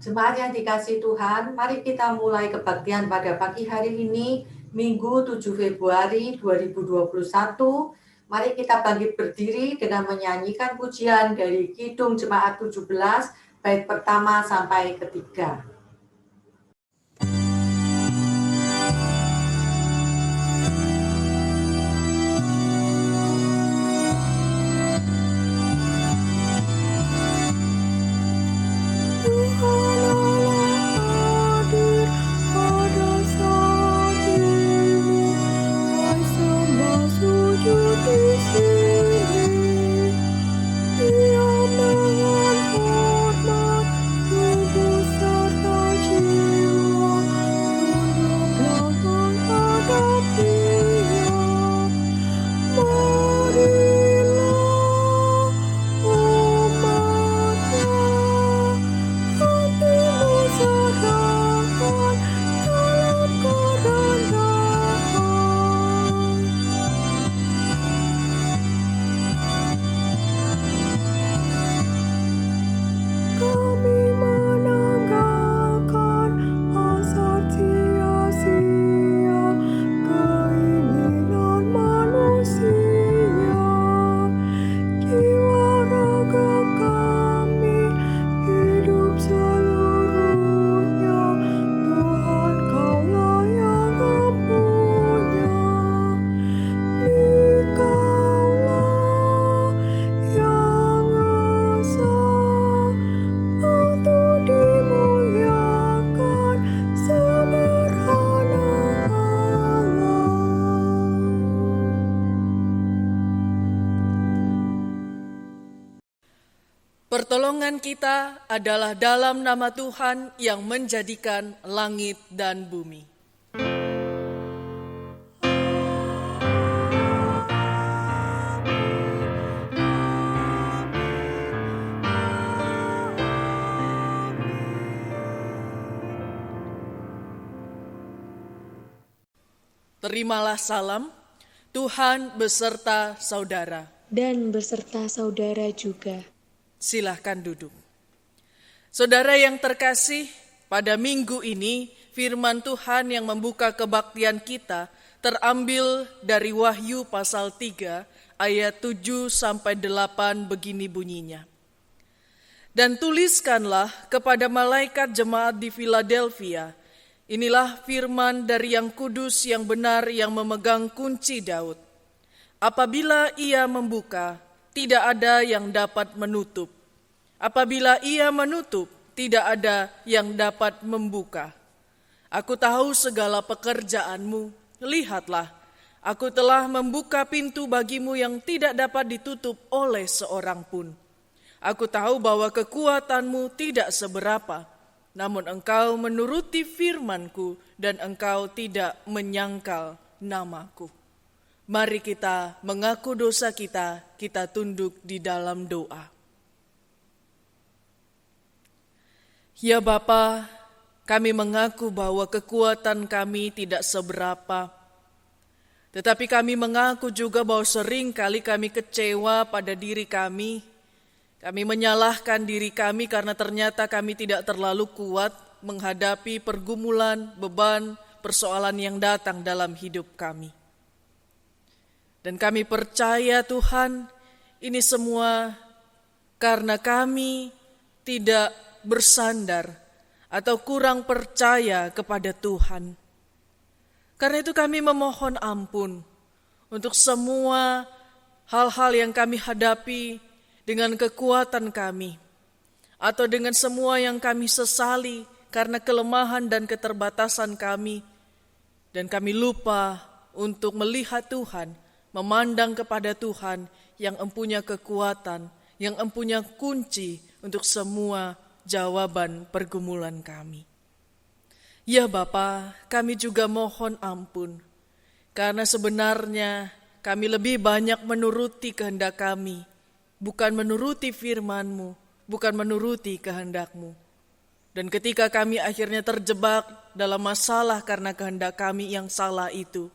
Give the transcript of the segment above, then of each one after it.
Jemaat yang dikasihi Tuhan, mari kita mulai kebaktian pada pagi hari ini, Minggu 7 Februari 2021. Mari kita bangkit berdiri dengan menyanyikan pujian dari Kidung Jemaat 17, bait pertama sampai ketiga. Pertolongan kita adalah dalam nama Tuhan yang menjadikan langit dan bumi. Terimalah salam, Tuhan beserta saudara. Dan beserta saudara juga. Silahkan duduk. Saudara yang terkasih, pada minggu ini firman Tuhan yang membuka kebaktian kita terambil dari Wahyu pasal 3 ayat 7-8 begini bunyinya. Dan tuliskanlah kepada malaikat jemaat di Philadelphia, inilah firman dari yang kudus yang benar yang memegang kunci Daud. Apabila ia membuka, tidak ada yang dapat menutup. Apabila ia menutup, tidak ada yang dapat membuka. Aku tahu segala pekerjaanmu. Lihatlah, aku telah membuka pintu bagimu yang tidak dapat ditutup oleh seorang pun. Aku tahu bahwa kekuatanmu tidak seberapa, namun engkau menuruti firmanku dan engkau tidak menyangkal namaku. Mari kita mengaku dosa kita tunduk di dalam doa. Ya Bapa, kami mengaku bahwa kekuatan kami tidak seberapa. Tetapi kami mengaku juga bahwa sering kali kami kecewa pada diri kami. Kami menyalahkan diri kami karena ternyata kami tidak terlalu kuat menghadapi pergumulan, beban, persoalan yang datang dalam hidup kami. Dan kami percaya Tuhan, ini semua karena kami tidak bersandar atau kurang percaya kepada Tuhan. Karena itu kami memohon ampun untuk semua hal-hal yang kami hadapi dengan kekuatan kami, atau dengan semua yang kami sesali karena kelemahan dan keterbatasan kami, dan kami lupa untuk melihat Tuhan, memandang kepada Tuhan yang empunya kekuatan, yang empunya kunci untuk semua jawaban pergumulan kami. Ya Bapa, kami juga mohon ampun, karena sebenarnya kami lebih banyak menuruti kehendak kami bukan menuruti firman-Mu, bukan menuruti kehendak-Mu. Dan ketika kami akhirnya terjebak dalam masalah karena kehendak kami yang salah itu,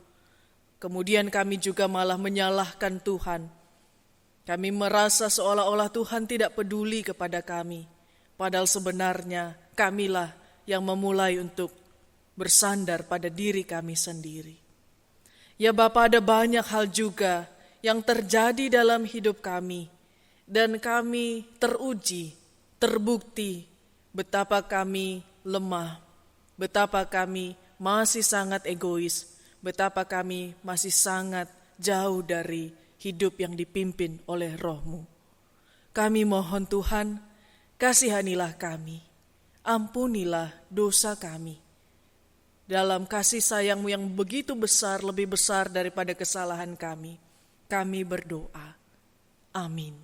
kemudian kami juga malah menyalahkan Tuhan. Kami merasa seolah-olah Tuhan tidak peduli kepada kami, padahal sebenarnya kamilah yang memulai untuk bersandar pada diri kami sendiri. Ya Bapa, ada banyak hal juga yang terjadi dalam hidup kami, dan kami teruji, terbukti betapa kami lemah, betapa kami masih sangat egois, betapa kami masih sangat jauh dari hidup yang dipimpin oleh Roh-Mu. Kami mohon Tuhan, kasihanilah kami, ampunilah dosa kami. Dalam kasih sayang-Mu yang begitu besar, lebih besar daripada kesalahan kami berdoa. Amin.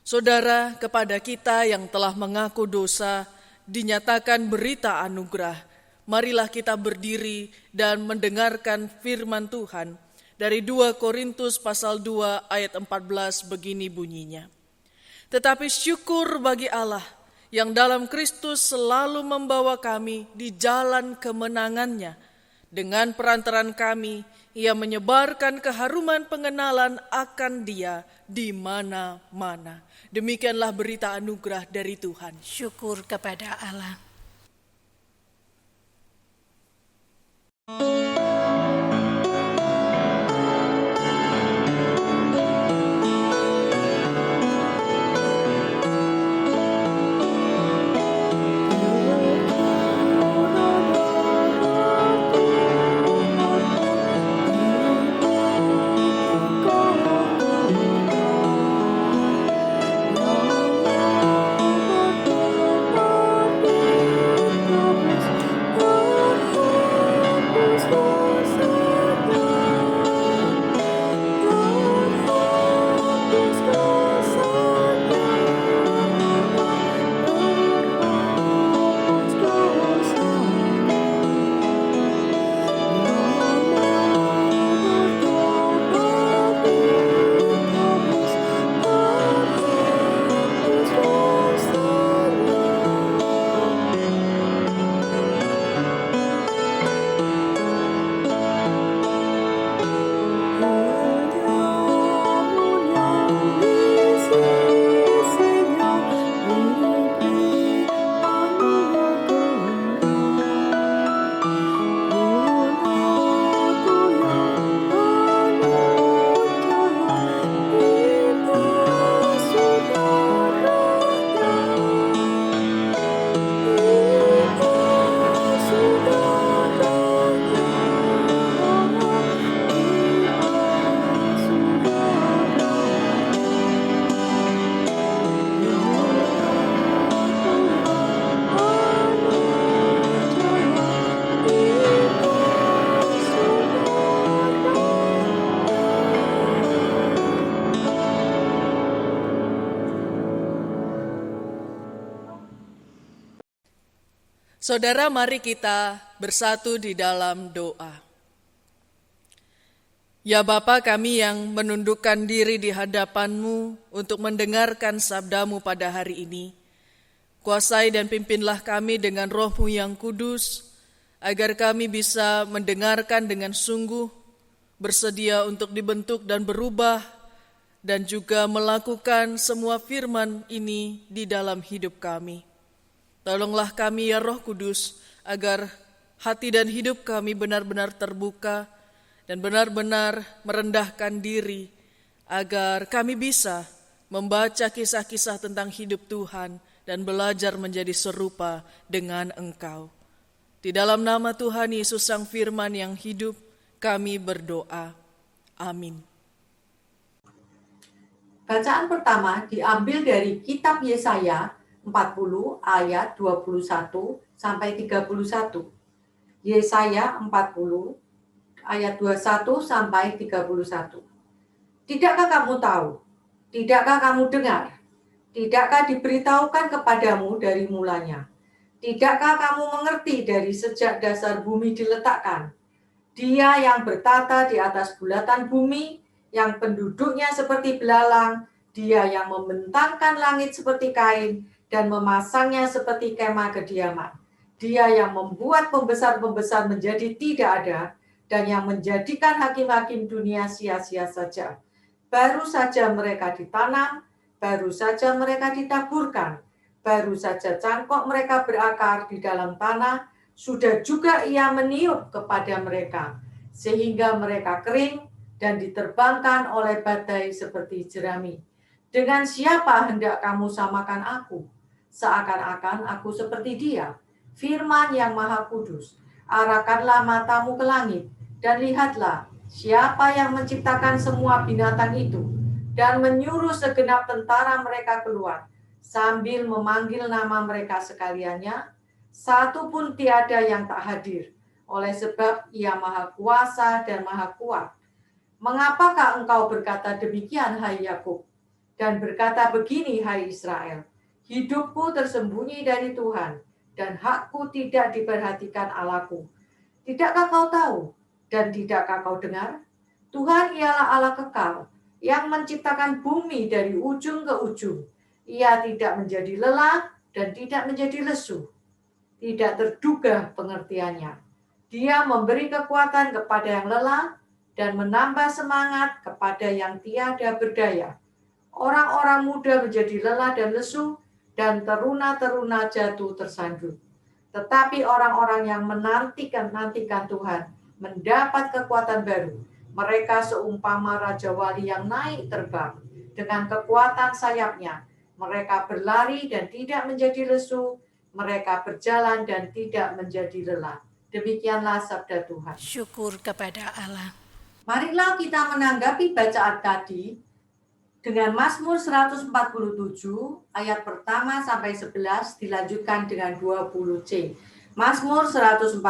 Saudara, kepada kita yang telah mengaku dosa, dinyatakan berita anugerah. Marilah kita berdiri dan mendengarkan firman Tuhan dari 2 Korintus pasal 2 ayat 14 begini bunyinya. Tetapi syukur bagi Allah yang dalam Kristus selalu membawa kami di jalan kemenangannya. Dengan perantaran kami, Ia menyebarkan keharuman pengenalan akan Dia di mana-mana. Demikianlah berita anugerah dari Tuhan. Syukur kepada Allah. Saudara, mari kita bersatu di dalam doa. Ya Bapa, kami yang menundukkan diri di hadapan-Mu untuk mendengarkan sabda-Mu pada hari ini, kuasai dan pimpinlah kami dengan Roh-Mu yang kudus, agar kami bisa mendengarkan dengan sungguh, bersedia untuk dibentuk dan berubah, dan juga melakukan semua firman ini di dalam hidup kami. Tolonglah kami ya Roh Kudus, agar hati dan hidup kami benar-benar terbuka dan benar-benar merendahkan diri, agar kami bisa membaca kisah-kisah tentang hidup Tuhan dan belajar menjadi serupa dengan Engkau. Di dalam nama Tuhan Yesus Sang Firman yang hidup, kami berdoa. Amin. Bacaan pertama diambil dari kitab Yesaya 40 ayat 21 sampai 31. Yesaya 40 ayat 21 sampai 31. Tidakkah kamu tahu? Tidakkah kamu dengar? Tidakkah diberitahukan kepadamu dari mulanya? Tidakkah kamu mengerti dari sejak dasar bumi diletakkan? Dia yang bertata di atas bulatan bumi, yang penduduknya seperti belalang, dia yang membentangkan langit seperti kain dan memasangnya seperti kemah kediaman. Dia yang membuat pembesar-pembesar menjadi tidak ada dan yang menjadikan hakim-hakim dunia sia-sia saja. Baru saja mereka ditanam, baru saja mereka ditaburkan, baru saja cangkok mereka berakar di dalam tanah, sudah juga ia meniup kepada mereka, sehingga mereka kering dan diterbangkan oleh badai seperti jerami. Dengan siapa hendak kamu samakan aku? Seakan-akan aku seperti dia. Firman yang Maha Kudus, arahkanlah matamu ke langit, dan lihatlah siapa yang menciptakan semua binatang itu, dan menyuruh segenap tentara mereka keluar, sambil memanggil nama mereka sekaliannya, satu pun tiada yang tak hadir, oleh sebab ia Maha Kuasa dan Maha Kuat. Mengapakah engkau berkata demikian, hai Yakub, dan berkata begini, hai Israel? Hidupku tersembunyi dari Tuhan, dan hakku tidak diperhatikan Allahku. Tidakkah kau tahu, dan tidakkah kau dengar? Tuhan ialah Allah kekal, yang menciptakan bumi dari ujung ke ujung. Ia tidak menjadi lelah, dan tidak menjadi lesu. Tidak terduga pengertiannya. Dia memberi kekuatan kepada yang lelah, dan menambah semangat kepada yang tiada berdaya. Orang-orang muda menjadi lelah dan lesu, dan teruna-teruna jatuh tersandung. Tetapi orang-orang yang menantikan Tuhan mendapat kekuatan baru. Mereka seumpama Raja Wali yang naik terbang. Dengan kekuatan sayapnya, mereka berlari dan tidak menjadi lesu. Mereka berjalan dan tidak menjadi lelah. Demikianlah sabda Tuhan. Syukur kepada Allah. Marilah kita menanggapi bacaan tadi dengan Mazmur 147 ayat pertama sampai 11 dilanjutkan dengan 20C. Mazmur 147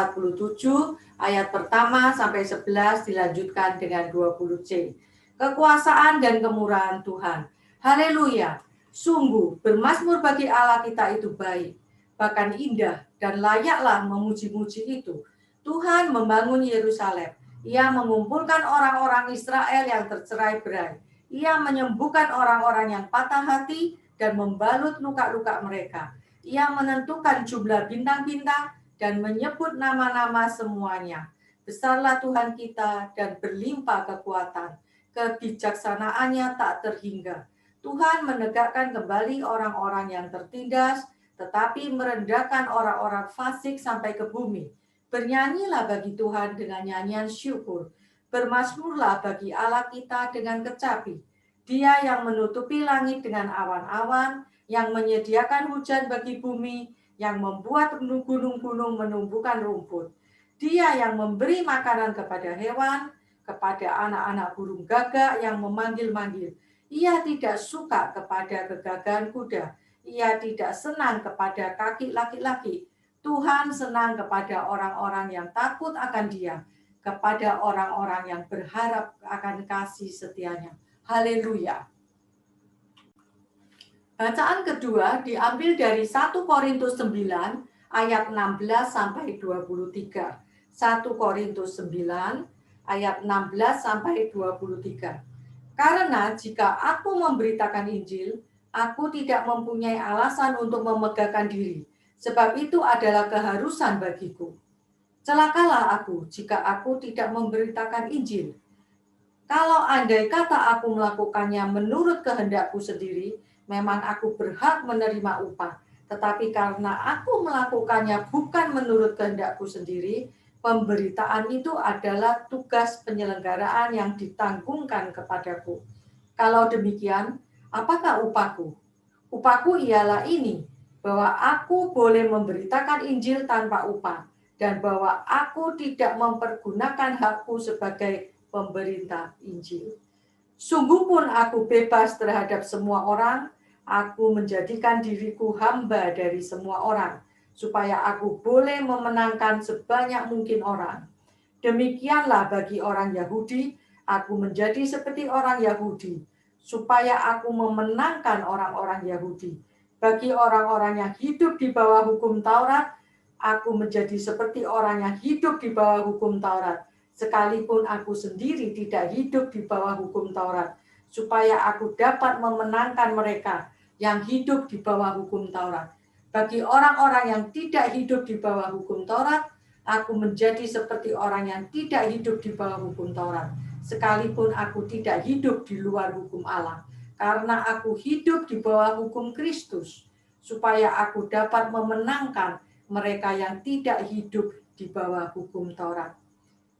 ayat pertama sampai 11 dilanjutkan dengan 20C. Kekuasaan dan kemurahan Tuhan. Haleluya. Sungguh bermazmur bagi Allah kita itu baik, bahkan indah, dan layaklah memuji-muji itu. Tuhan membangun Yerusalem. Ia mengumpulkan orang-orang Israel yang tercerai-berai. Ia menyembuhkan orang-orang yang patah hati dan membalut luka-luka mereka. Ia menentukan jumlah bintang-bintang dan menyebut nama-nama semuanya. Besarlah Tuhan kita dan berlimpah kekuatan. Kebijaksanaannya tak terhingga. Tuhan menegakkan kembali orang-orang yang tertindas, tetapi merendahkan orang-orang fasik sampai ke bumi. Bernyanyilah bagi Tuhan dengan nyanyian syukur. Bermazmurlah bagi Allah kita dengan kecapi. Dia yang menutupi langit dengan awan-awan, yang menyediakan hujan bagi bumi, yang membuat gunung-gunung menumbuhkan rumput. Dia yang memberi makanan kepada hewan, kepada anak-anak burung gagak yang memanggil-manggil. Ia tidak suka kepada gegagahan kuda. Ia tidak senang kepada kaki laki-laki. Tuhan senang kepada orang-orang yang takut akan Dia, kepada orang-orang yang berharap akan kasih setianya. Haleluya. Bacaan kedua diambil dari 1 Korintus 9 ayat 16 sampai 23. 1 Korintus 9 ayat 16 sampai 23. Karena jika aku memberitakan Injil, aku tidak mempunyai alasan untuk memegahkan diri. Sebab itu adalah keharusan bagiku. Celakalah aku jika aku tidak memberitakan Injil. Kalau andai kata aku melakukannya menurut kehendakku sendiri, memang aku berhak menerima upah. Tetapi karena aku melakukannya bukan menurut kehendakku sendiri, pemberitaan itu adalah tugas penyelenggaraan yang ditanggungkan kepadaku. Kalau demikian, apakah upahku? Upahku ialah ini, bahwa aku boleh memberitakan Injil tanpa upah, dan bahwa aku tidak mempergunakan hakku sebagai pemberita Injil. Sungguh pun aku bebas terhadap semua orang, aku menjadikan diriku hamba dari semua orang, supaya aku boleh memenangkan sebanyak mungkin orang. Demikianlah bagi orang Yahudi, aku menjadi seperti orang Yahudi, supaya aku memenangkan orang-orang Yahudi. Bagi orang-orang yang hidup di bawah hukum Taurat, aku menjadi seperti orang yang hidup di bawah hukum Taurat, sekalipun aku sendiri tidak hidup di bawah hukum Taurat, supaya aku dapat memenangkan mereka yang hidup di bawah hukum Taurat. Bagi orang-orang yang tidak hidup di bawah hukum Taurat, aku menjadi seperti orang yang tidak hidup di bawah hukum Taurat, sekalipun aku tidak hidup di luar hukum Allah, karena aku hidup di bawah hukum Kristus, supaya aku dapat memenangkan mereka yang tidak hidup di bawah hukum Taurat.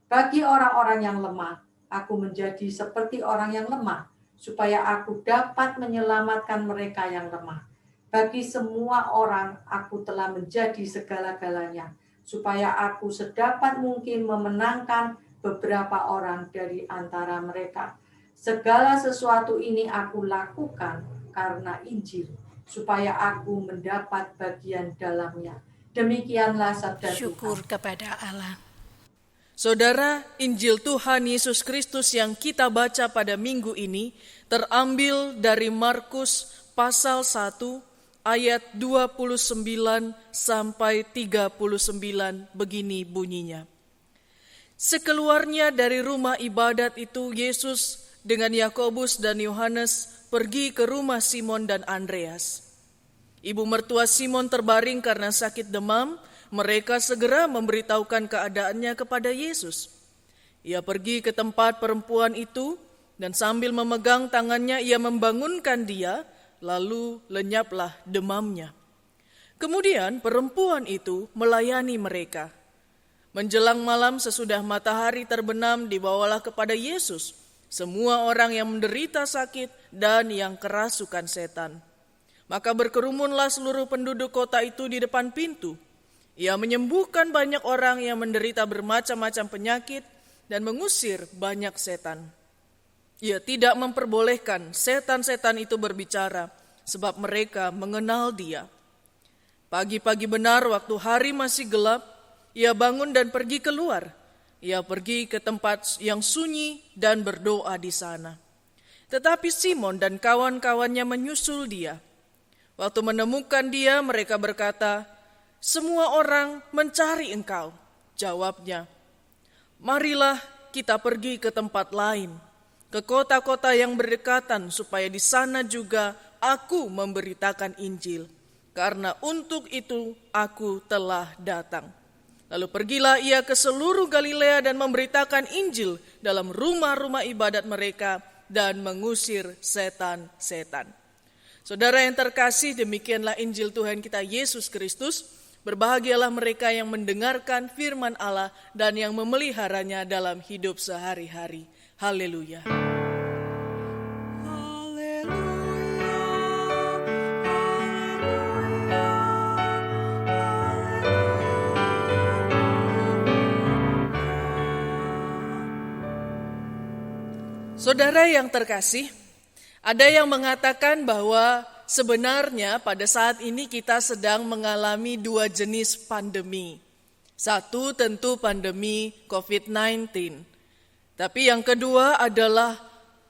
Bagi orang-orang yang lemah, aku menjadi seperti orang yang lemah, supaya aku dapat menyelamatkan mereka yang lemah. Bagi semua orang, aku telah menjadi segala-galanya, supaya aku sedapat mungkin memenangkan beberapa orang dari antara mereka. Segala sesuatu ini aku lakukan karena Injil, supaya aku mendapat bagian dalamnya. Demikianlah sabda Syukur Tuhan. kepada Allah. Saudara, Injil Tuhan Yesus Kristus yang kita baca pada minggu ini terambil dari Markus pasal 1 ayat 29 sampai 39, begini bunyinya. Sekeluarnya dari rumah ibadat itu, Yesus dengan Yakobus dan Yohanes pergi ke rumah Simon dan Andreas. Ibu mertua Simon terbaring karena sakit demam. Mereka segera memberitahukan keadaannya kepada Yesus. Ia pergi ke tempat perempuan itu dan sambil memegang tangannya ia membangunkan dia, lalu lenyaplah demamnya. Kemudian perempuan itu melayani mereka. Menjelang malam sesudah matahari terbenam, dibawalah kepada Yesus semua orang yang menderita sakit dan yang kerasukan setan. Maka berkerumunlah seluruh penduduk kota itu di depan pintu. Ia menyembuhkan banyak orang yang menderita bermacam-macam penyakit dan mengusir banyak setan. Ia tidak memperbolehkan setan-setan itu berbicara, sebab mereka mengenal dia. Pagi-pagi benar waktu hari masih gelap, ia bangun dan pergi keluar. Ia pergi ke tempat yang sunyi dan berdoa di sana. Tetapi Simon dan kawan-kawannya menyusul dia. Waktu menemukan dia, mereka berkata, "Semua orang mencari engkau." Jawabnya, "Marilah kita pergi ke tempat lain, ke kota-kota yang berdekatan, supaya di sana juga aku memberitakan Injil, karena untuk itu aku telah datang." Lalu pergilah ia ke seluruh Galilea dan memberitakan Injil dalam rumah-rumah ibadat mereka dan mengusir setan-setan. Saudara yang terkasih, demikianlah Injil Tuhan kita Yesus Kristus. Berbahagialah mereka yang mendengarkan firman Allah dan yang memeliharanya dalam hidup sehari-hari. Haleluya. Saudara yang terkasih, ada yang mengatakan bahwa sebenarnya pada saat ini kita sedang mengalami dua jenis pandemi. Satu tentu pandemi COVID-19, tapi yang kedua adalah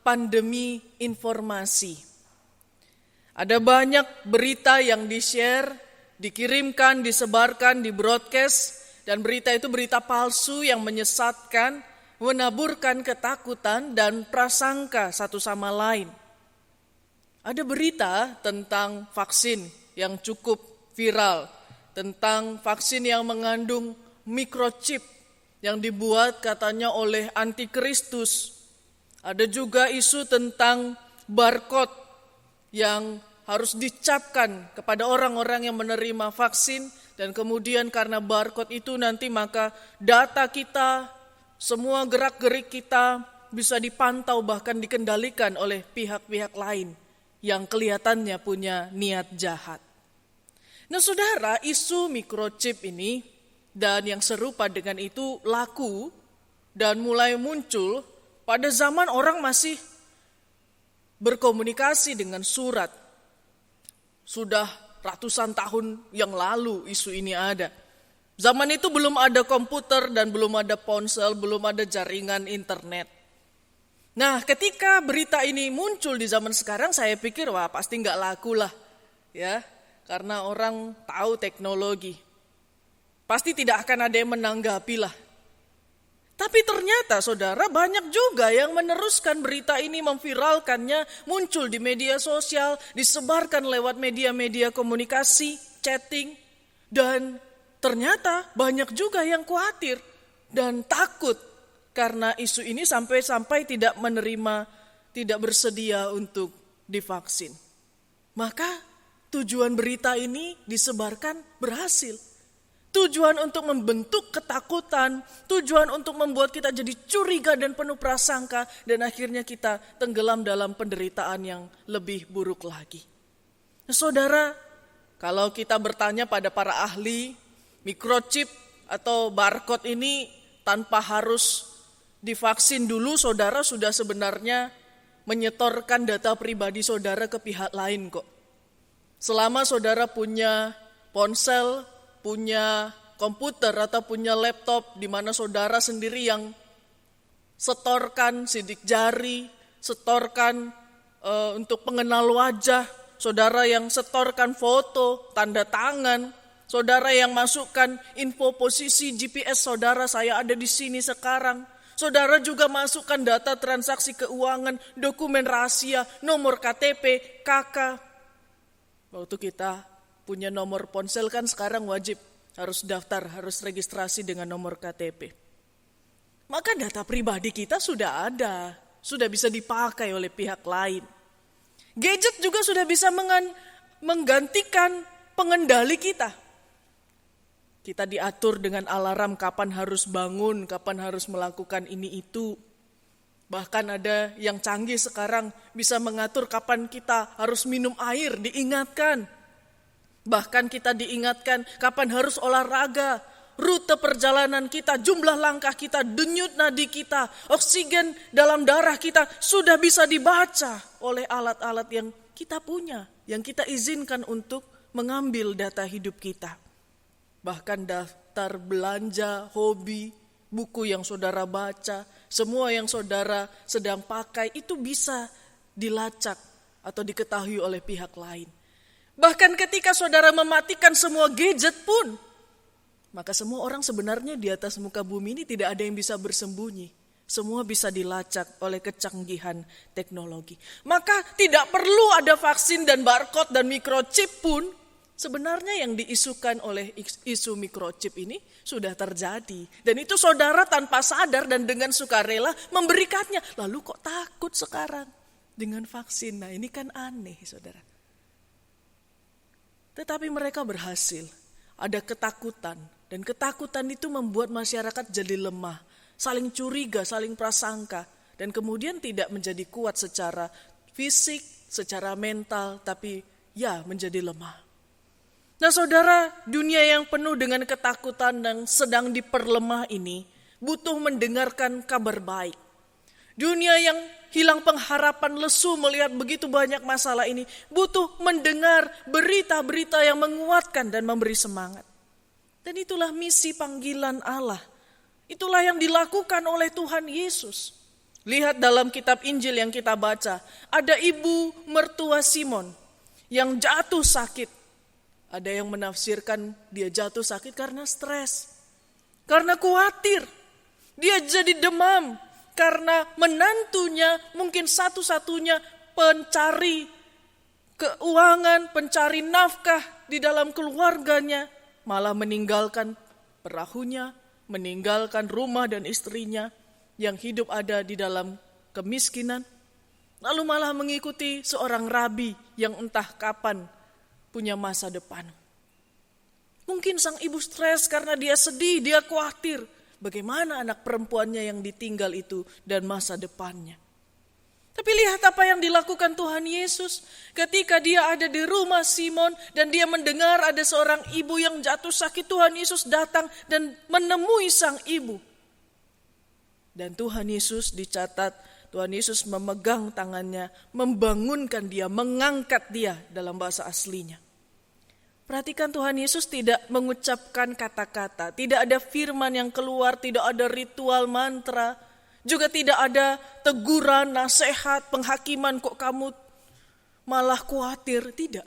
pandemi informasi. Ada banyak berita yang di-share, dikirimkan, disebarkan, di-broadcast, dan berita itu berita palsu yang menyesatkan, menaburkan ketakutan dan prasangka satu sama lain. Ada berita tentang vaksin yang cukup viral, tentang vaksin yang mengandung microchip yang dibuat katanya oleh antikristus. Ada juga isu tentang barcode yang harus dicapkan kepada orang-orang yang menerima vaksin, dan kemudian karena barcode itu nanti maka data kita, semua gerak-gerik kita bisa dipantau bahkan dikendalikan oleh pihak-pihak lain yang kelihatannya punya niat jahat. Nah saudara, isu microchip ini dan yang serupa dengan itu laku dan mulai muncul pada zaman orang masih berkomunikasi dengan surat. Sudah ratusan tahun yang lalu isu ini ada. Zaman itu belum ada komputer dan belum ada ponsel, belum ada jaringan internet. Nah, ketika berita ini muncul di zaman sekarang, saya pikir wah pasti nggak laku lah, ya, karena orang tahu teknologi. Pasti tidak akan ada yang menanggapi lah. Tapi ternyata saudara banyak juga yang meneruskan berita ini, memviralkannya, muncul di media sosial, disebarkan lewat media-media komunikasi, chatting. Dan ternyata banyak juga yang khawatir dan takut karena isu ini sampai-sampai tidak menerima, tidak bersedia untuk divaksin. Maka tujuan berita ini disebarkan berhasil. Tujuan untuk membentuk ketakutan, tujuan untuk membuat kita jadi curiga dan penuh prasangka, dan akhirnya kita tenggelam dalam penderitaan yang lebih buruk lagi. Nah, saudara, kalau kita bertanya pada para ahli, microchip atau barcode ini tanpa harus divaksin dulu, saudara sudah sebenarnya menyetorkan data pribadi saudara ke pihak lain kok. Selama saudara punya ponsel, punya komputer atau punya laptop di mana saudara sendiri yang setorkan sidik jari, setorkan untuk pengenal wajah, saudara yang setorkan foto, tanda tangan, saudara yang masukkan info posisi GPS saudara, saya ada di sini sekarang. Saudara juga masukkan data transaksi keuangan, dokumen rahasia, nomor KTP, KK. Waktu kita punya nomor ponsel kan sekarang wajib harus daftar, harus registrasi dengan nomor KTP. Maka data pribadi kita sudah ada, sudah bisa dipakai oleh pihak lain. Gadget juga sudah bisa menggantikan pengendali kita. Kita diatur dengan alarm kapan harus bangun, kapan harus melakukan ini itu. Bahkan ada yang canggih sekarang bisa mengatur kapan kita harus minum air, diingatkan. Bahkan kita diingatkan kapan harus olahraga, rute perjalanan kita, jumlah langkah kita, denyut nadi kita, oksigen dalam darah kita sudah bisa dibaca oleh alat-alat yang kita punya, yang kita izinkan untuk mengambil data hidup kita. Bahkan daftar belanja, hobi, buku yang saudara baca, semua yang saudara sedang pakai itu bisa dilacak atau diketahui oleh pihak lain. Bahkan ketika saudara mematikan semua gadget pun, maka semua orang sebenarnya di atas muka bumi ini tidak ada yang bisa bersembunyi. Semua bisa dilacak oleh kecanggihan teknologi. Maka tidak perlu ada vaksin dan barcode dan microchip pun, sebenarnya yang diisukan oleh isu microchip ini sudah terjadi. Dan itu saudara tanpa sadar dan dengan sukarela memberikannya. Lalu kok takut sekarang dengan vaksin? Nah ini kan aneh saudara. Tetapi mereka berhasil. Ada ketakutan. Dan ketakutan itu membuat masyarakat jadi lemah. Saling curiga, saling prasangka. Dan kemudian tidak menjadi kuat secara fisik, secara mental. Tapi ya menjadi lemah. Nah saudara, dunia yang penuh dengan ketakutan dan sedang diperlemah ini butuh mendengarkan kabar baik. Dunia yang hilang pengharapan, lesu melihat begitu banyak masalah ini butuh mendengar berita-berita yang menguatkan dan memberi semangat. Dan itulah misi panggilan Allah. Itulah yang dilakukan oleh Tuhan Yesus. Lihat dalam kitab Injil yang kita baca, ada ibu mertua Simon yang jatuh sakit. Ada yang menafsirkan dia jatuh sakit karena stres, karena khawatir. Dia jadi demam karena menantunya mungkin satu-satunya pencari keuangan, pencari nafkah di dalam keluarganya, malah meninggalkan perahunya, meninggalkan rumah dan istrinya yang hidup ada di dalam kemiskinan, lalu malah mengikuti seorang rabi yang entah kapan punya masa depan. Mungkin sang ibu stres karena dia sedih, dia khawatir. Bagaimana anak perempuannya yang ditinggal itu dan masa depannya. Tapi lihat apa yang dilakukan Tuhan Yesus ketika dia ada di rumah Simon dan dia mendengar ada seorang ibu yang jatuh sakit. Tuhan Yesus datang dan menemui sang ibu. Dan Tuhan Yesus dicatat, Tuhan Yesus memegang tangannya, membangunkan dia, mengangkat dia dalam bahasa aslinya. Perhatikan Tuhan Yesus tidak mengucapkan kata-kata, tidak ada firman yang keluar, tidak ada ritual mantra, juga tidak ada teguran, nasihat, penghakiman kok kamu malah khawatir, tidak.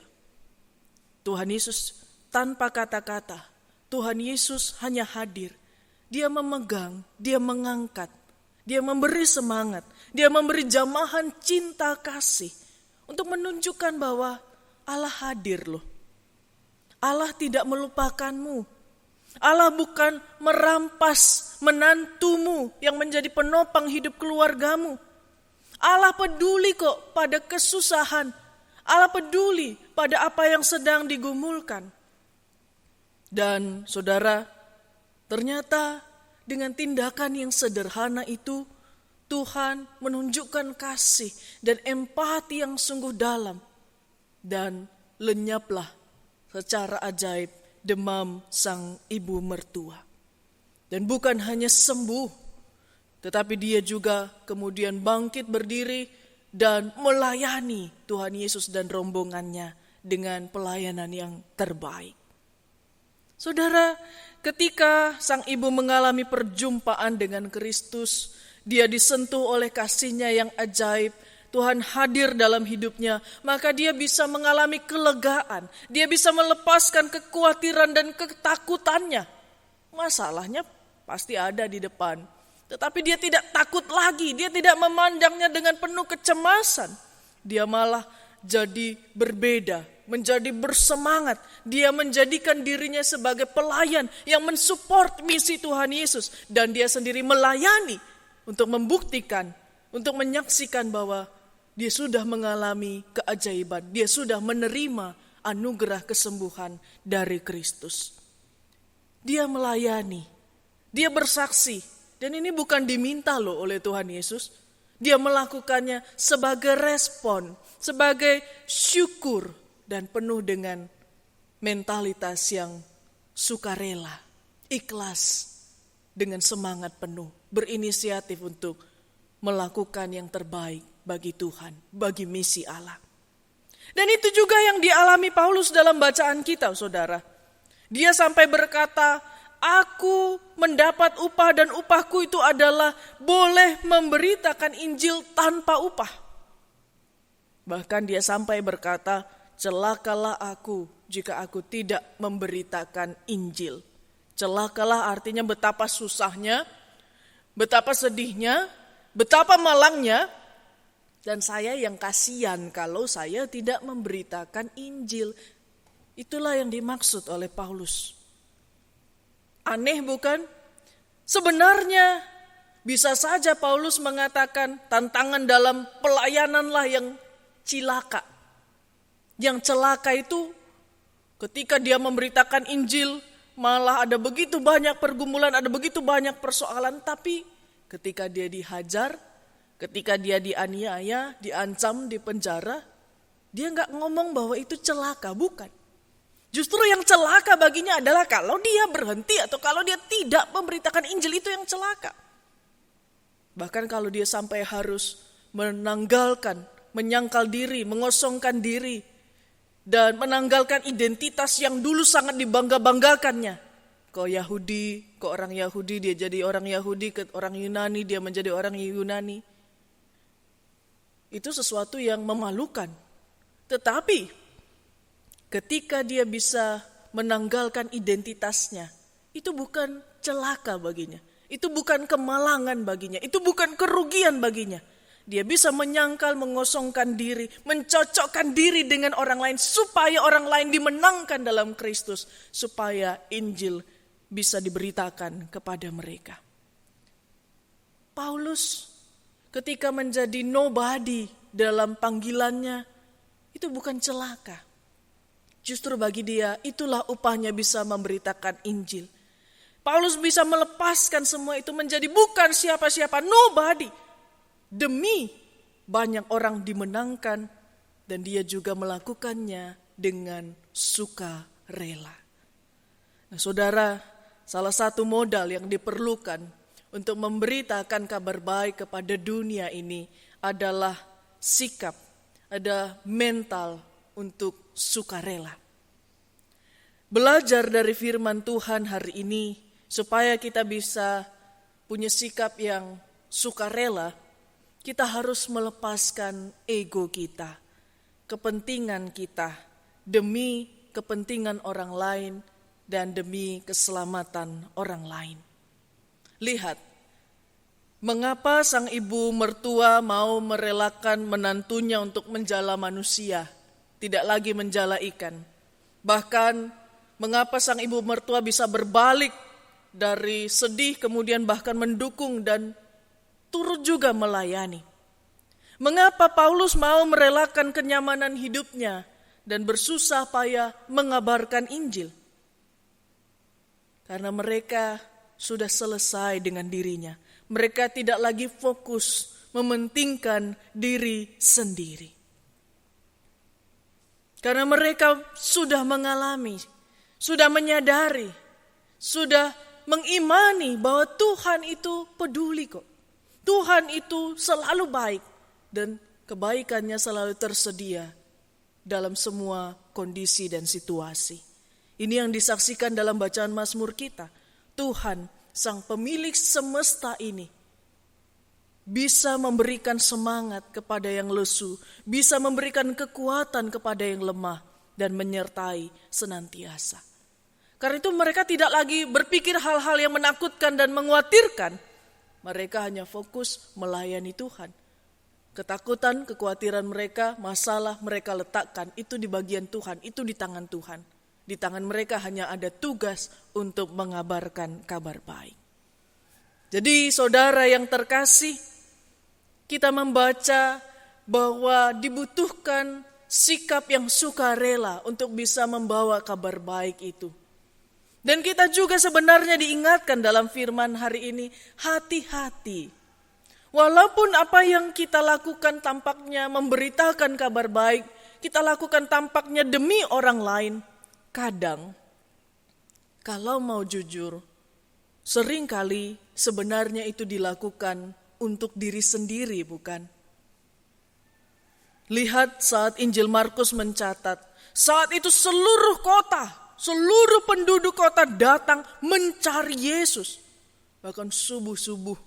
Tuhan Yesus tanpa kata-kata, Tuhan Yesus hanya hadir. dia memegang, dia mengangkat, dia memberi semangat, dia memberi jamahan cinta kasih untuk menunjukkan bahwa Allah hadir loh. Allah tidak melupakanmu. Allah bukan merampas menantumu yang menjadi penopang hidup keluargamu. Allah peduli kok pada kesusahan. Allah peduli pada apa yang sedang digumulkan. Dan saudara, ternyata dengan tindakan yang sederhana itu, Tuhan menunjukkan kasih dan empati yang sungguh dalam. Dan lenyaplah secara ajaib demam sang ibu mertua. Dan bukan hanya sembuh, tetapi dia juga kemudian bangkit berdiri dan melayani Tuhan Yesus dan rombongannya dengan pelayanan yang terbaik. Saudara, ketika sang ibu mengalami perjumpaan dengan Kristus, dia disentuh oleh kasih-Nya yang ajaib, Tuhan hadir dalam hidupnya, maka dia bisa mengalami kelegaan, dia bisa melepaskan kekhawatiran dan ketakutannya. Masalahnya pasti ada di depan, tetapi dia tidak takut lagi, dia tidak memandangnya dengan penuh kecemasan. Dia malah jadi berbeda, menjadi bersemangat. Dia menjadikan dirinya sebagai pelayan yang mensupport misi Tuhan Yesus. Dan dia sendiri melayani untuk membuktikan, untuk menyaksikan bahwa dia sudah mengalami keajaiban. Dia sudah menerima anugerah kesembuhan dari Kristus. Dia melayani, dia bersaksi. Dan ini bukan diminta loh oleh Tuhan Yesus. Dia melakukannya sebagai respon, sebagai syukur, dan penuh dengan mentalitas yang sukarela, ikhlas, dengan semangat penuh, berinisiatif untuk melakukan yang terbaik bagi Tuhan, bagi misi Allah. Dan itu juga yang dialami Paulus dalam bacaan kita, saudara. Dia sampai berkata, aku mendapat upah dan upahku itu adalah boleh memberitakan Injil tanpa upah. Bahkan dia sampai berkata, celakalah aku jika aku tidak memberitakan Injil. Celakalah artinya betapa susahnya, betapa sedihnya, betapa malangnya. Dan saya yang kasihan kalau saya tidak memberitakan Injil. Itulah yang dimaksud oleh Paulus. Aneh bukan? Sebenarnya bisa saja Paulus mengatakan tantangan dalam pelayananlah yang cilaka. Yang celaka itu ketika dia memberitakan Injil malah ada begitu banyak pergumulan, ada begitu banyak persoalan. Tapi ketika dia dihajar, ketika dia dianiaya, diancam, dipenjara, dia gak ngomong bahwa itu celaka, bukan. Justru yang celaka baginya adalah kalau dia berhenti atau kalau dia tidak memberitakan Injil, itu yang celaka. Bahkan kalau dia sampai harus menanggalkan, menyangkal diri, mengosongkan diri, dan menanggalkan identitas yang dulu sangat dibangga-banggakannya. Kok Yahudi, kok orang Yahudi, dia jadi orang Yahudi, ke orang Yunani, dia menjadi orang Yunani. Itu sesuatu yang memalukan. Tetapi ketika dia bisa menanggalkan identitasnya, itu bukan celaka baginya. Itu bukan kemalangan baginya. Itu bukan kerugian baginya. Dia bisa menyangkal, mengosongkan diri, mencocokkan diri dengan orang lain supaya orang lain dimenangkan dalam Kristus, supaya Injil bisa diberitakan kepada mereka. Paulus ketika menjadi nobody dalam panggilannya, itu bukan celaka. Justru bagi dia itulah upahnya bisa memberitakan Injil. Paulus bisa melepaskan semua itu menjadi bukan siapa-siapa, nobody. Demi banyak orang dimenangkan dan dia juga melakukannya dengan sukarela. Nah, saudara, salah satu modal yang diperlukan untuk memberitakan kabar baik kepada dunia ini adalah sikap, ada mental untuk sukarela. Belajar dari firman Tuhan hari ini supaya kita bisa punya sikap yang sukarela, kita harus melepaskan ego kita, kepentingan kita demi kepentingan orang lain dan demi keselamatan orang lain. Lihat, mengapa sang ibu mertua mau merelakan menantunya untuk menjala manusia, tidak lagi menjala ikan. Bahkan, mengapa sang ibu mertua bisa berbalik dari sedih kemudian bahkan mendukung dan turut juga melayani. Mengapa Paulus mau merelakan kenyamanan hidupnya dan bersusah payah mengabarkan Injil? Karena mereka sudah selesai dengan dirinya. Mereka tidak lagi fokus mementingkan diri sendiri. Karena mereka sudah mengalami, sudah menyadari, sudah mengimani bahwa Tuhan itu peduli kok. Tuhan itu selalu baik dan kebaikannya selalu tersedia dalam semua kondisi dan situasi. Ini yang disaksikan dalam bacaan Mazmur kita. Tuhan, sang pemilik semesta ini, bisa memberikan semangat kepada yang lesu, bisa memberikan kekuatan kepada yang lemah, dan menyertai senantiasa. Karena itu mereka tidak lagi berpikir hal-hal yang menakutkan dan mengkhawatirkan. Mereka hanya fokus melayani Tuhan. Ketakutan, kekhawatiran mereka, masalah mereka letakkan, itu di bagian Tuhan, itu di tangan Tuhan. Di tangan mereka hanya ada tugas untuk mengabarkan kabar baik. Jadi saudara yang terkasih, kita membaca bahwa dibutuhkan sikap yang sukarela untuk bisa membawa kabar baik itu. Dan kita juga sebenarnya diingatkan dalam firman hari ini, hati-hati. Walaupun apa yang kita lakukan tampaknya memberitakan kabar baik, kita lakukan tampaknya demi orang lain, kadang, kalau mau jujur, seringkali sebenarnya itu dilakukan untuk diri sendiri, bukan? Lihat saat Injil Markus mencatat, saat itu seluruh kota, seluruh penduduk kota datang mencari Yesus. Bahkan subuh-subuh,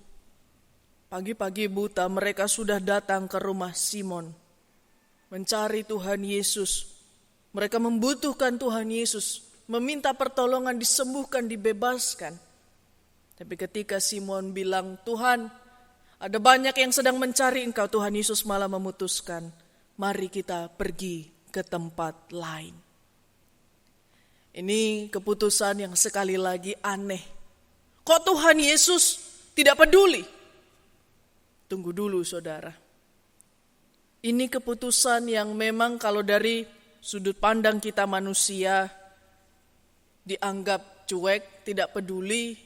pagi-pagi buta mereka sudah datang ke rumah Simon. Mencari Tuhan Yesus. Mereka membutuhkan Tuhan Yesus. Meminta pertolongan, disembuhkan, dibebaskan. Tapi ketika Simon bilang, Tuhan, ada banyak yang sedang mencari Engkau, Tuhan Yesus malah memutuskan, mari kita pergi ke tempat lain. Ini keputusan yang sekali lagi aneh. Kok Tuhan Yesus tidak peduli? Tunggu dulu saudara. Ini keputusan yang memang kalau dari sudut pandang kita manusia dianggap cuek, tidak peduli,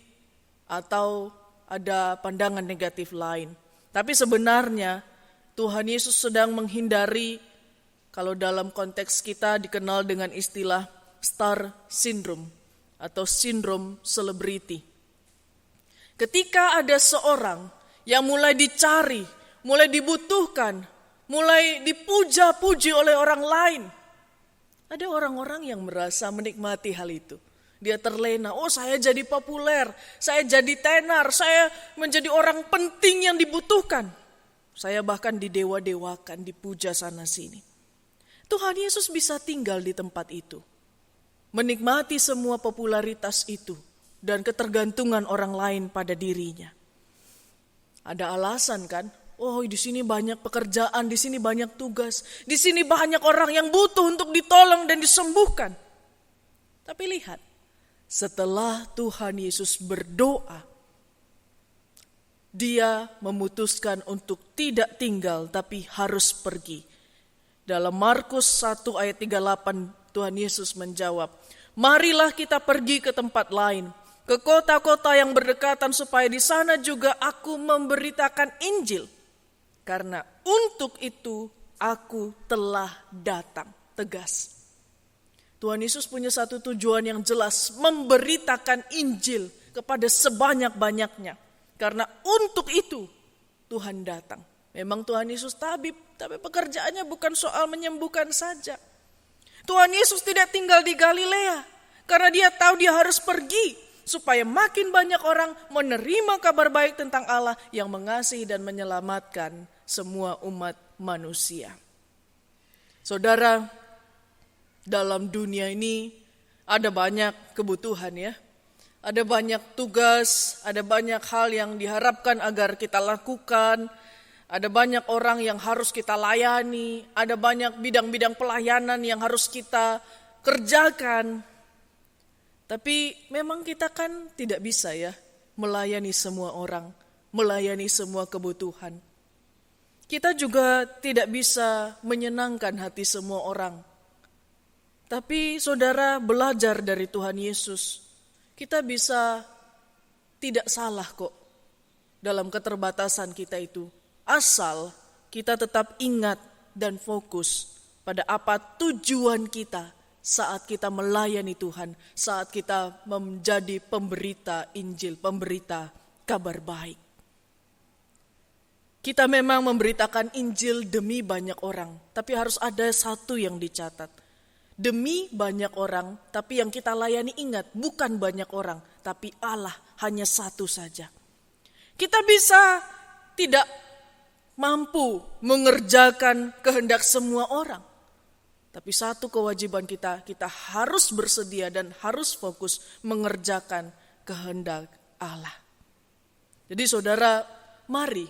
atau ada pandangan negatif lain. Tapi sebenarnya Tuhan Yesus sedang menghindari, kalau dalam konteks kita dikenal dengan istilah star syndrome atau sindrom selebriti. Ketika ada seorang yang mulai dicari, mulai dibutuhkan, mulai dipuja-puji oleh orang lain, ada orang-orang yang merasa menikmati hal itu. Dia terlena, oh saya jadi populer, saya jadi tenar, saya menjadi orang penting yang dibutuhkan. Saya bahkan didewa-dewakan, dipuja sana sini. Tuhan Yesus bisa tinggal di tempat itu. Menikmati semua popularitas itu dan ketergantungan orang lain pada dirinya. Ada alasan kan? Oh, di sini banyak pekerjaan, di sini banyak tugas, di sini banyak orang yang butuh untuk ditolong dan disembuhkan. Tapi lihat, setelah Tuhan Yesus berdoa, dia memutuskan untuk tidak tinggal tapi harus pergi. Dalam Markus 1 ayat 38 Tuhan Yesus menjawab, marilah kita pergi ke tempat lain, ke kota-kota yang berdekatan supaya di sana juga aku memberitakan Injil. Karena untuk itu aku telah datang. Tegas. Tuhan Yesus punya satu tujuan yang jelas, memberitakan Injil kepada sebanyak-banyaknya. Karena untuk itu Tuhan datang. Memang Tuhan Yesus tabib, tapi pekerjaannya bukan soal menyembuhkan saja. Tuhan Yesus tidak tinggal di Galilea karena dia tahu dia harus pergi supaya makin banyak orang menerima kabar baik tentang Allah yang mengasihi dan menyelamatkan semua umat manusia. Saudara, dalam dunia ini ada banyak kebutuhan ya. Ada banyak tugas, ada banyak hal yang diharapkan agar kita lakukan, ada banyak orang yang harus kita layani, ada banyak bidang-bidang pelayanan yang harus kita kerjakan. Tapi memang kita kan tidak bisa ya melayani semua orang, melayani semua kebutuhan. Kita juga tidak bisa menyenangkan hati semua orang. Tapi saudara belajar dari Tuhan Yesus. Kita bisa tidak salah kok dalam keterbatasan kita itu. Asal kita tetap ingat dan fokus pada apa tujuan kita saat kita melayani Tuhan, saat kita menjadi pemberita Injil, pemberita kabar baik. Kita memang memberitakan Injil demi banyak orang, tapi harus ada satu yang dicatat. Demi banyak orang, tapi yang kita layani ingat, bukan banyak orang, tapi Allah hanya satu saja. Kita bisa tidak mampu mengerjakan kehendak semua orang. Tapi satu kewajiban kita harus bersedia dan harus fokus mengerjakan kehendak Allah. Jadi saudara, mari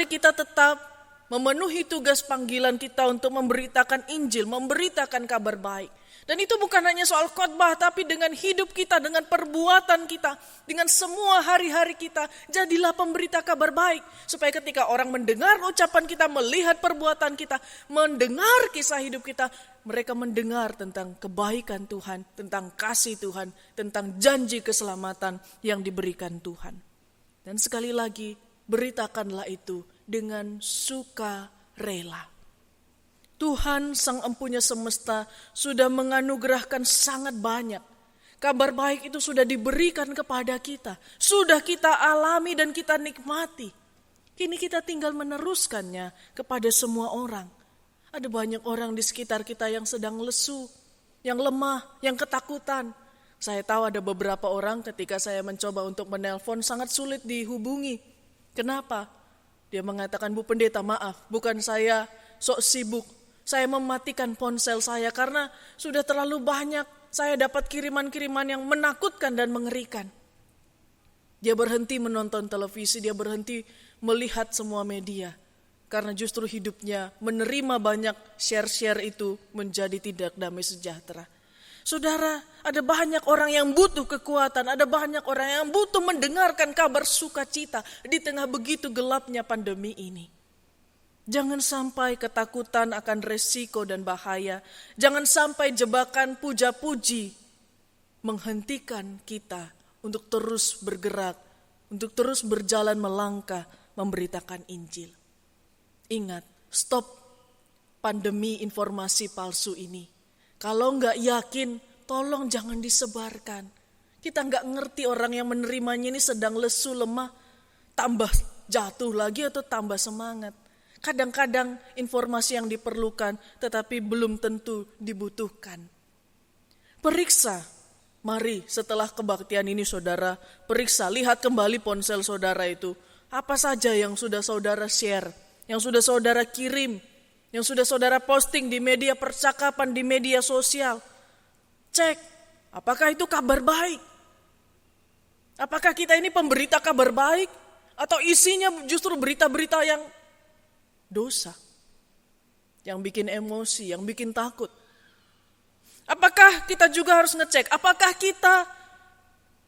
kita tetap memenuhi tugas panggilan kita untuk memberitakan Injil, memberitakan kabar baik. Dan itu bukan hanya soal khotbah, tapi dengan hidup kita, dengan perbuatan kita, dengan semua hari-hari kita, jadilah pemberita kabar baik. Supaya ketika orang mendengar ucapan kita, melihat perbuatan kita, mendengar kisah hidup kita, mereka mendengar tentang kebaikan Tuhan, tentang kasih Tuhan, tentang janji keselamatan yang diberikan Tuhan. Dan sekali lagi, beritakanlah itu dengan sukarela. Tuhan Sang Empunya Semesta sudah menganugerahkan sangat banyak. Kabar baik itu sudah diberikan kepada kita, sudah kita alami dan kita nikmati. Kini kita tinggal meneruskannya kepada semua orang. Ada banyak orang di sekitar kita yang sedang lesu, yang lemah, yang ketakutan. Saya tahu ada beberapa orang ketika saya mencoba untuk menelpon sangat sulit dihubungi. Kenapa? Dia mengatakan, Bu Pendeta, maaf, bukan saya sok sibuk. Saya mematikan ponsel saya karena sudah terlalu banyak saya dapat kiriman-kiriman yang menakutkan dan mengerikan. Dia berhenti menonton televisi, dia berhenti melihat semua media. Karena justru hidupnya menerima banyak share-share itu menjadi tidak damai sejahtera. Saudara, ada banyak orang yang butuh kekuatan, ada banyak orang yang butuh mendengarkan kabar sukacita di tengah begitu gelapnya pandemi ini. Jangan sampai ketakutan akan resiko dan bahaya, jangan sampai jebakan puja-puji menghentikan kita untuk terus bergerak, untuk terus berjalan melangkah memberitakan Injil. Ingat, stop pandemi informasi palsu ini. Kalau enggak yakin, tolong jangan disebarkan. Kita enggak ngerti orang yang menerimanya ini sedang lesu, lemah, tambah jatuh lagi atau tambah semangat. Kadang-kadang informasi yang diperlukan tetapi belum tentu dibutuhkan. Periksa, mari setelah kebaktian ini saudara, periksa, lihat kembali ponsel saudara itu. Apa saja yang sudah saudara share, yang sudah saudara kirim, yang sudah saudara posting di media percakapan, di media sosial. Cek, apakah itu kabar baik? Apakah kita ini pemberita kabar baik? Atau isinya justru berita-berita yang dosa? Yang bikin emosi, yang bikin takut. Apakah kita juga harus ngecek, apakah kita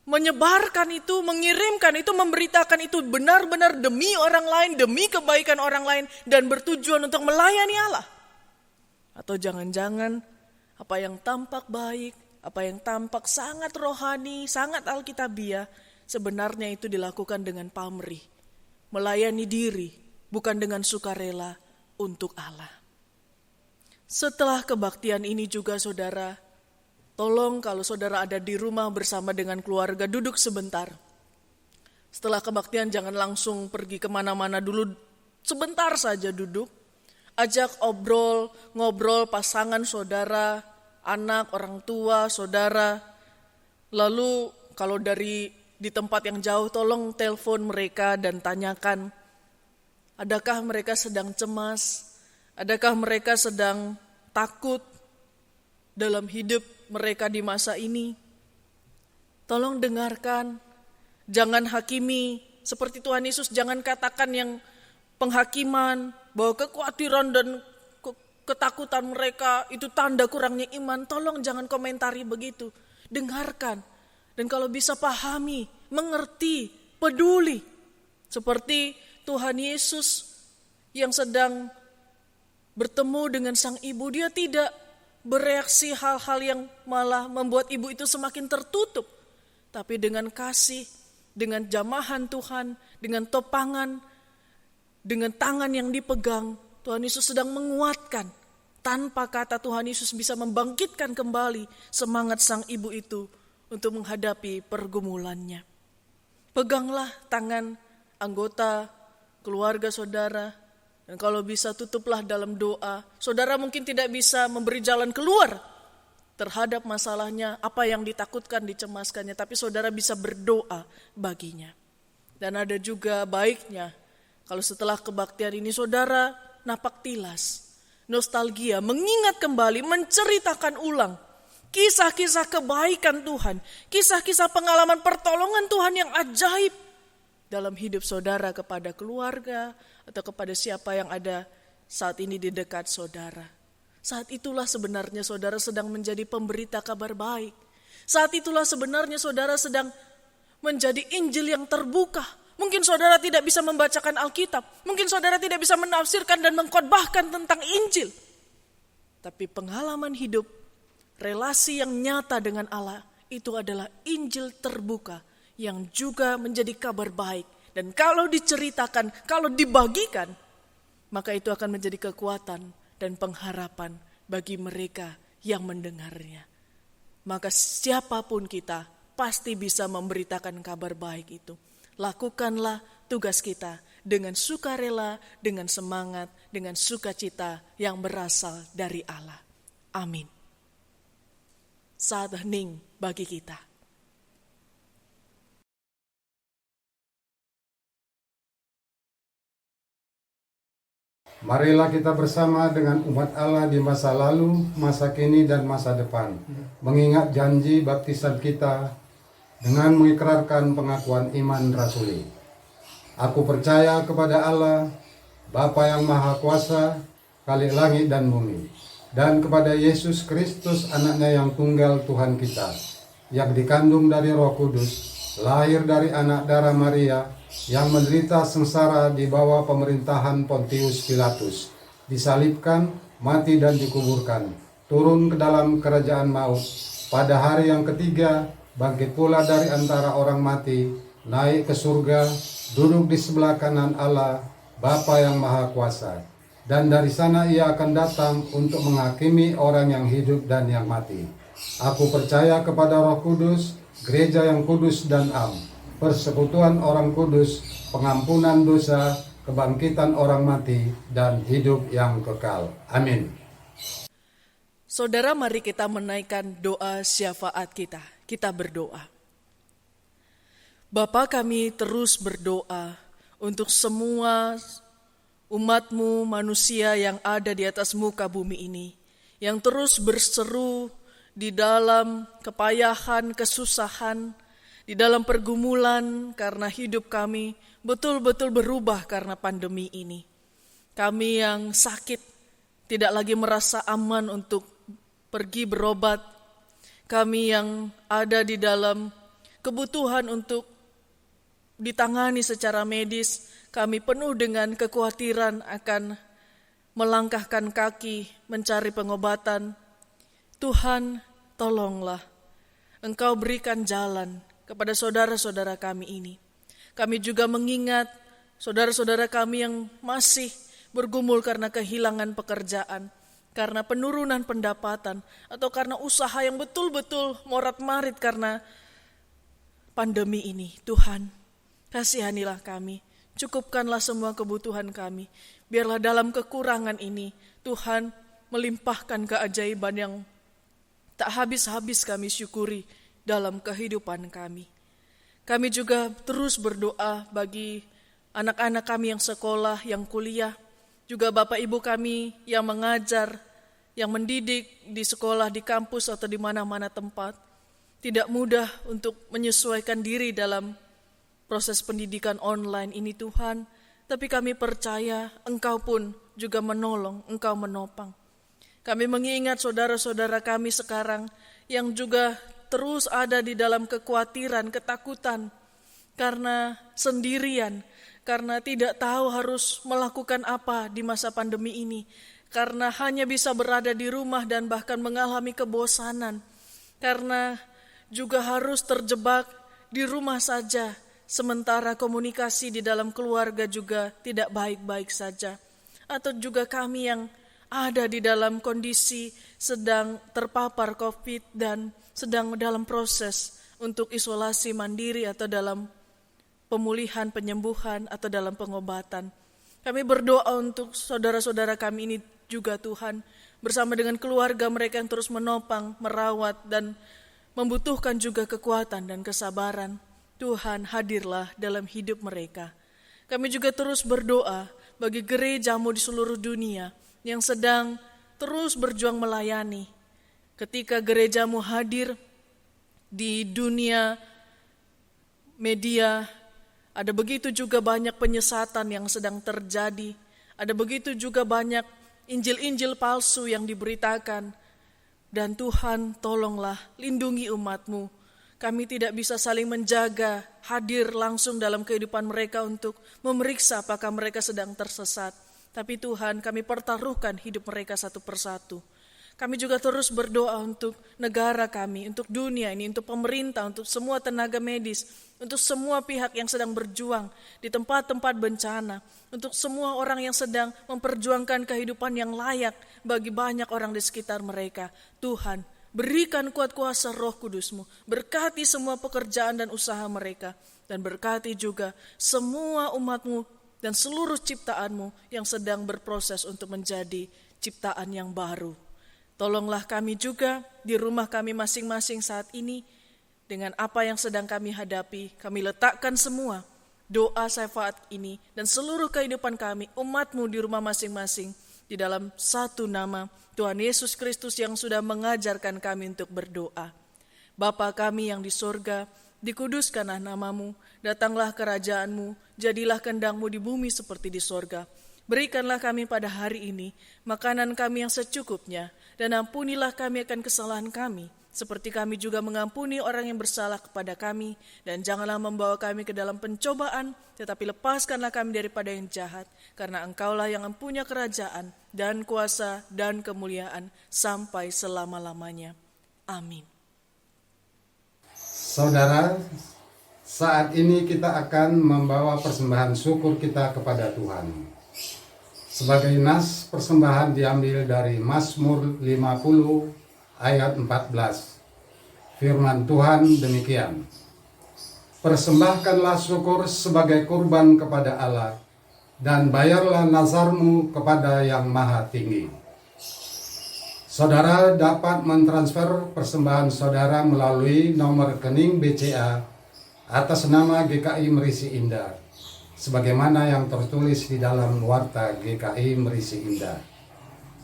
menyebarkan itu, mengirimkan itu, memberitakan itu benar-benar demi orang lain, demi kebaikan orang lain, dan bertujuan untuk melayani Allah? Atau jangan-jangan apa yang tampak baik, apa yang tampak sangat rohani, sangat alkitabiah, sebenarnya itu dilakukan dengan pamrih, melayani diri, bukan dengan sukarela untuk Allah. Setelah kebaktian ini juga saudara, tolong kalau saudara ada di rumah bersama dengan keluarga, duduk sebentar. Setelah kebaktian jangan langsung pergi kemana-mana dulu, sebentar saja duduk. Ajak ngobrol pasangan saudara, anak, orang tua, saudara. Lalu kalau di tempat yang jauh, tolong telepon mereka dan tanyakan, adakah mereka sedang cemas? Adakah mereka sedang takut dalam hidup mereka di masa ini? Tolong dengarkan, jangan hakimi. Seperti Tuhan Yesus, jangan katakan yang penghakiman, bahwa kekhawatiran dan ketakutan mereka itu tanda kurangnya iman. Tolong jangan komentari begitu. Dengarkan. Dan kalau bisa pahami, mengerti, peduli. Seperti Tuhan Yesus yang sedang bertemu dengan sang ibu, dia tidak bereaksi hal-hal yang malah membuat ibu itu semakin tertutup. Tapi dengan kasih, dengan jamahan Tuhan, dengan topangan, dengan tangan yang dipegang, Tuhan Yesus sedang menguatkan. Tanpa kata, Tuhan Yesus bisa membangkitkan kembali semangat sang ibu itu untuk menghadapi pergumulannya. Peganglah tangan anggota keluarga saudara, dan kalau bisa tutuplah dalam doa. Saudara mungkin tidak bisa memberi jalan keluar terhadap masalahnya, apa yang ditakutkan, dicemaskannya, tapi saudara bisa berdoa baginya. Dan ada juga baiknya kalau setelah kebaktian ini saudara napak tilas, nostalgia, mengingat kembali, menceritakan ulang kisah-kisah kebaikan Tuhan, kisah-kisah pengalaman pertolongan Tuhan yang ajaib dalam hidup saudara kepada keluarga atau kepada siapa yang ada saat ini di dekat saudara. Saat itulah sebenarnya saudara sedang menjadi pemberita kabar baik. Saat itulah sebenarnya saudara sedang menjadi Injil yang terbuka. Mungkin saudara tidak bisa membacakan Alkitab. Mungkin saudara tidak bisa menafsirkan dan mengkhotbahkan tentang Injil. Tapi pengalaman hidup, relasi yang nyata dengan Allah, itu adalah Injil terbuka yang juga menjadi kabar baik. Dan kalau diceritakan, kalau dibagikan, maka itu akan menjadi kekuatan dan pengharapan bagi mereka yang mendengarnya. Maka siapapun kita pasti bisa memberitakan kabar baik itu. Lakukanlah tugas kita dengan sukarela, dengan semangat, dengan sukacita yang berasal dari Allah. Amin. Saat hening bagi kita. Marilah kita bersama dengan umat Allah di masa lalu, masa kini, dan masa depan. Mengingat janji baptisan kita dengan mengikrarkan pengakuan iman rasuli. Aku percaya kepada Allah, Bapa yang Maha Kuasa, Khalik langit dan bumi, dan kepada Yesus Kristus, anaknya yang tunggal Tuhan kita, yang dikandung dari Roh Kudus, lahir dari anak darah Maria, yang menderita sengsara di bawah pemerintahan Pontius Pilatus, disalibkan, mati dan dikuburkan, turun ke dalam kerajaan maut, pada hari yang ketiga bangkit pula dari antara orang mati, naik ke surga, duduk di sebelah kanan Allah, Bapa yang Maha Kuasa, dan dari sana ia akan datang untuk menghakimi orang yang hidup dan yang mati. Aku percaya kepada Roh Kudus, gereja yang kudus dan am, persekutuan orang kudus, pengampunan dosa, kebangkitan orang mati, dan hidup yang kekal. Amin. Saudara, mari kita menaikkan doa syafaat kita. Kita berdoa. Bapa, kami terus berdoa untuk semua umat-Mu, manusia yang ada di atas muka bumi ini, yang terus berseru di dalam kepayahan, kesusahan, di dalam pergumulan karena hidup kami betul-betul berubah karena pandemi ini. Kami yang sakit tidak lagi merasa aman untuk pergi berobat. Kami yang ada di dalam kebutuhan untuk ditangani secara medis, kami penuh dengan kekhawatiran akan melangkahkan kaki mencari pengobatan. Tuhan, tolonglah, Engkau berikan jalan kepada saudara-saudara kami ini. Kami juga mengingat saudara-saudara kami yang masih bergumul karena kehilangan pekerjaan, karena penurunan pendapatan, atau karena usaha yang betul-betul morat-marit karena pandemi ini. Tuhan, kasihanilah kami, cukupkanlah semua kebutuhan kami. Biarlah dalam kekurangan ini Tuhan melimpahkan keajaiban yang tak habis-habis kami syukuri dalam kehidupan kami. Kami juga terus berdoa bagi anak-anak kami yang sekolah, yang kuliah, juga Bapak Ibu kami yang mengajar, yang mendidik di sekolah, di kampus, atau di mana-mana tempat. tidak mudah untuk menyesuaikan diri dalam proses pendidikan online ini Tuhan, tapi kami percaya Engkau pun juga menolong, Engkau menopang. Kami mengingat saudara-saudara kami sekarang yang juga terus ada di dalam kekhawatiran, ketakutan, karena sendirian, karena tidak tahu harus melakukan apa di masa pandemi ini, karena hanya bisa berada di rumah dan bahkan mengalami kebosanan, karena juga harus terjebak di rumah saja, sementara komunikasi di dalam keluarga juga tidak baik-baik saja. Atau juga kami yang ada di dalam kondisi sedang terpapar COVID dan sedang dalam proses untuk isolasi mandiri atau dalam pemulihan, penyembuhan, atau dalam pengobatan. Kami berdoa untuk saudara-saudara kami ini juga Tuhan, bersama dengan keluarga mereka yang terus menopang, merawat, dan membutuhkan juga kekuatan dan kesabaran. Tuhan, hadirlah dalam hidup mereka. Kami juga terus berdoa bagi gerejamu di seluruh dunia yang sedang terus berjuang melayani. Ketika gerejamu hadir di dunia media, ada begitu juga banyak penyesatan yang sedang terjadi. Ada begitu juga banyak Injil-Injil palsu yang diberitakan. Dan Tuhan, tolonglah lindungi umat-Mu. Kami tidak bisa saling menjaga, hadir langsung dalam kehidupan mereka untuk memeriksa apakah mereka sedang tersesat. Tapi Tuhan, kami pertaruhkan hidup mereka satu persatu. Kami juga terus berdoa untuk negara kami, untuk dunia ini, untuk pemerintah, untuk semua tenaga medis, untuk semua pihak yang sedang berjuang di tempat-tempat bencana, untuk semua orang yang sedang memperjuangkan kehidupan yang layak bagi banyak orang di sekitar mereka. Tuhan, berikan kuat kuasa Roh Kudus-Mu, berkati semua pekerjaan dan usaha mereka, dan berkati juga semua umat-Mu dan seluruh ciptaan-Mu yang sedang berproses untuk menjadi ciptaan yang baru. Tolonglah kami juga di rumah kami masing-masing saat ini, dengan apa yang sedang kami hadapi, kami letakkan semua doa syafaat ini dan seluruh kehidupan kami, umat-Mu di rumah masing-masing, di dalam satu nama Tuhan Yesus Kristus yang sudah mengajarkan kami untuk berdoa. Bapa kami yang di sorga, dikuduskanlah nama-Mu, datanglah kerajaan-Mu, jadilah kehendak-Mu di bumi seperti di sorga. Berikanlah kami pada hari ini makanan kami yang secukupnya, dan ampunilah kami akan kesalahan kami, seperti kami juga mengampuni orang yang bersalah kepada kami. Dan janganlah membawa kami ke dalam pencobaan, tetapi lepaskanlah kami daripada yang jahat, karena Engkaulah yang mempunyai kerajaan dan kuasa dan kemuliaan sampai selama-lamanya. Amin. Saudara, saat ini kita akan membawa persembahan syukur kita kepada Tuhan. Sebagai nas persembahan diambil dari Mazmur 50 ayat 14. Firman Tuhan demikian. Persembahkanlah syukur sebagai kurban kepada Allah, dan bayarlah nazarmu kepada Yang Maha Tinggi. Saudara dapat mentransfer persembahan saudara melalui nomor rekening BCA atas nama GKI Merisi Indah, sebagaimana yang tertulis di dalam warta GKI Merisi Indah.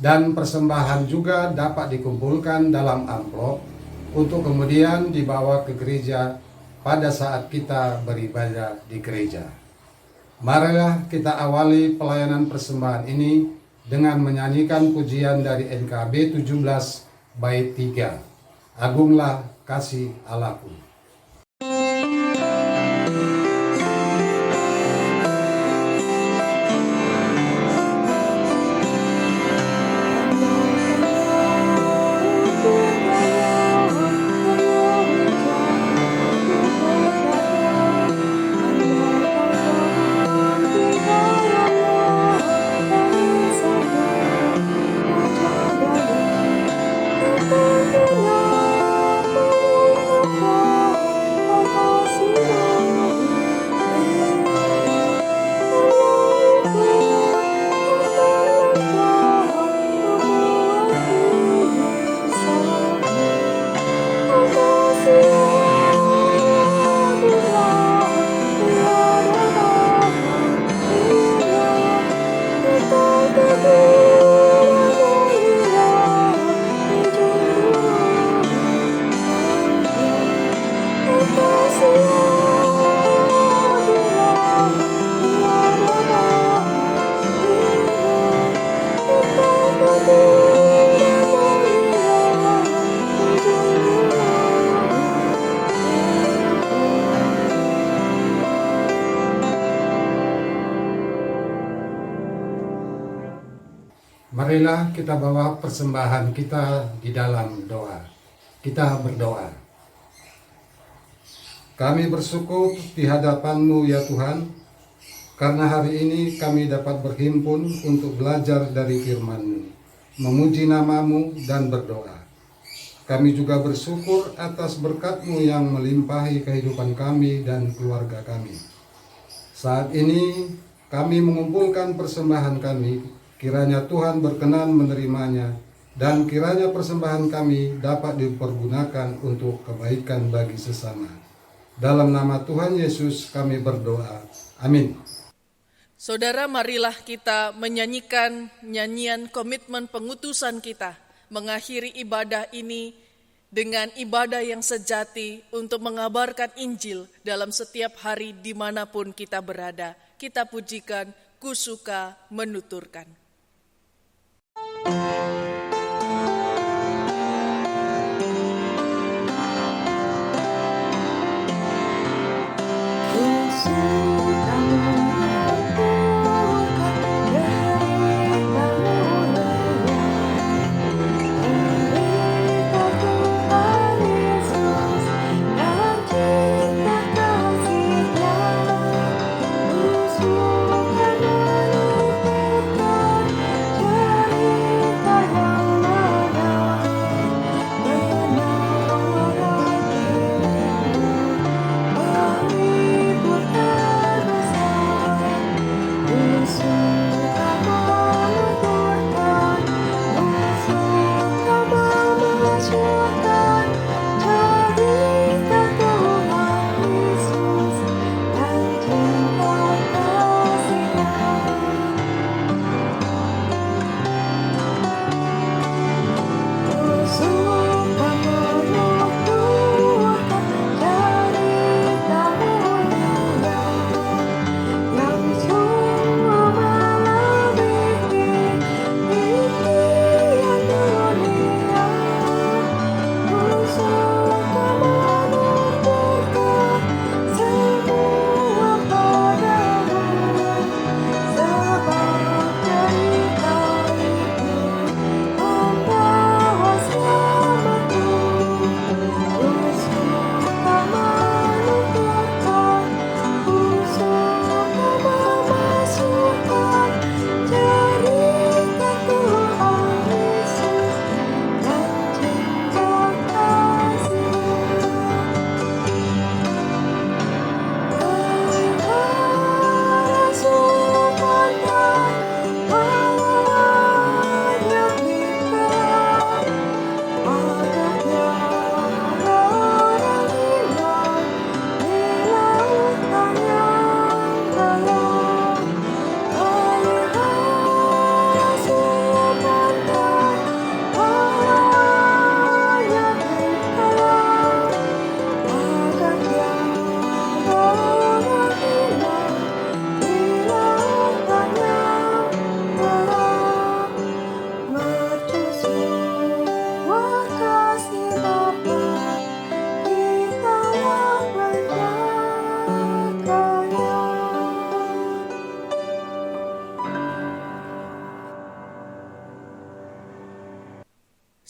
Dan persembahan juga dapat dikumpulkan dalam amplop untuk kemudian dibawa ke gereja pada saat kita beribadah di gereja. Marilah kita awali pelayanan persembahan ini dengan menyanyikan pujian dari NKB 17 bait 3. Agunglah kasih Allahku. Oh marilah kita bawa persembahan kita di dalam doa. Kita berdoa. Kami bersyukur di hadapan-Mu ya Tuhan, karena hari ini kami dapat berhimpun untuk belajar dari firman-Mu, memuji nama-Mu dan berdoa. Kami juga bersyukur atas berkat-Mu yang melimpahi kehidupan kami dan keluarga kami. Saat ini kami mengumpulkan persembahan kami. Kiranya Tuhan berkenan menerimanya, dan kiranya persembahan kami dapat dipergunakan untuk kebaikan bagi sesama. Dalam nama Tuhan Yesus kami berdoa. Amin. Saudara, marilah kita menyanyikan nyanyian komitmen pengutusan kita, mengakhiri ibadah ini dengan ibadah yang sejati untuk mengabarkan Injil dalam setiap hari dimanapun kita berada. Kita pujikan, Ku suka menuturkan.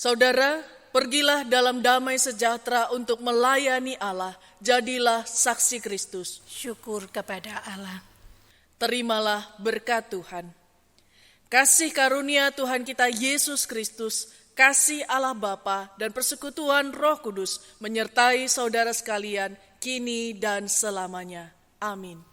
Saudara, pergilah dalam damai sejahtera untuk melayani Allah. Jadilah saksi Kristus. Syukur kepada Allah. Terimalah berkat Tuhan. Kasih karunia Tuhan kita Yesus Kristus, kasih Allah Bapa dan persekutuan Roh Kudus menyertai saudara sekalian kini dan selamanya. Amin.